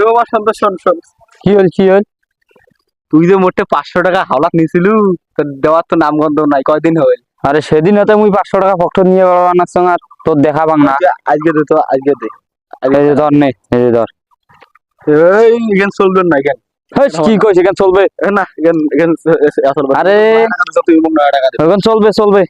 এ বাবা সন্তোষ শোন শোন, কি হল কি হল? তুই যে মোটে 500 টাকা হাওলাত নিছিলু, তোর দেওয়ার তো নামগন্ধ নাই, কয়দিন হইল? আরে সেদিন হতে মুই 500 টাকা পকেট নিয়ে বেড়াবার সঙ্গে আর তোর দেখা পাং না। আজকে দে তো, আজকে দে। এই যে ধর নে, এই যে ধর। এই এখান চলবে না এখান। হেস, কি কইছ এখান চলবে? না এখান এখান চলবে। আরে তুই 9 টাকা দে। এখন চলবে চলবে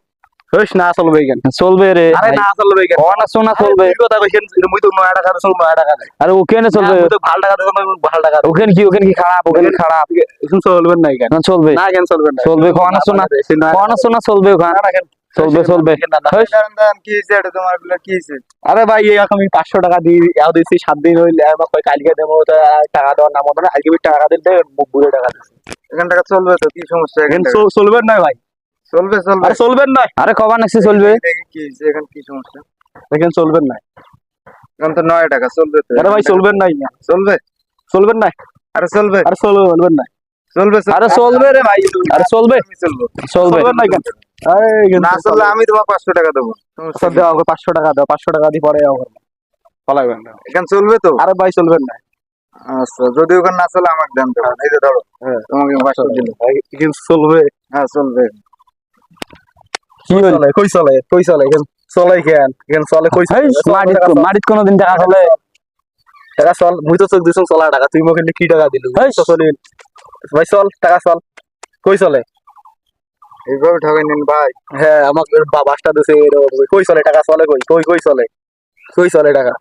হইস না চলবে এখান। চলবে রে। আরে না চলবে এখান। ও না শোনা চলবে। তুই কথা কইছেন, মুই তো 9 টাকা চল 9 টাকা দে। আরে ওখানে চলবে। মুই তো ভাল টাকা দে, ভাল টাকা দে। ওখানে কি খারাপ? ওখানে খারাপ। এখন চলবে না এখান। এখন চলবে না এখান চলবে না। চলবে কোন শোনা চলবে ওখানে। না এখান চলবে চলবে। হেস, কি হয়েছে এটা তোমার গুলো কি হয়েছে? আরে ভাই এরকম 500 টাকা দিয়ে এও দিছি 7 দিন হইলে আমার কই কালকে দেবো, তো টাকা দেওয়ার নাম হতো না। আজকে টাকা দিতে বুড়ে টাকা দিছি। এখান টাকা চলবে তো, কি সমস্যা? এখন চলবে না ভাই। চলবে চলবে। আরে চলবে না। আরে কবা নাকছি চলবে? দেখি কি হয়েছে, এখন কি সমস্যা? এখন চলবে না। এখন তো 9 টাকা চলবে তো। আরে ভাই চলবে না। চলবে। চলবে না। আরে চলবে। আরে চলবে না। চলবে আরে চলবে রে ভাই। আরে চলবে আমি চলবো। চলবে। চলবে না কেন? আরে এখান না চললে আমি তোমার 500 টাকা দেবো। আচ্ছা দাও, 500 টাকা দাও। 500 টাকা দিয়ে পরে যাও পালাইবেন না। এখান চলবে তো। আরে ভাই চলবে না। আচ্ছা, যদি ওখানে না চলে আমাকে দাম দেবো। এই যে ধরো, হ্যাঁ তোমাকে 500 দিল। এখন চলবে। হ্যাঁ চলবে। কি হল? কই চলে কই চলে এখান চলে কেন? এখান চলে কই চলে? হেস, মাটিত কোনদিন টাকা চলে? টাকা চল, মুই তো চোখ দিছং চলা টাকা, তুই মোকে কি টাকা দিলু? হেস। তো চলিন ভাই, চল টাকা চল। কই চলে? এইভাবে ঠকাই নিন ভাই। হ্যাঁ আমাকে বাসটা দিছে। কই চলে টাকা চলে? কই কই কই চলে? কই চলে টাকা?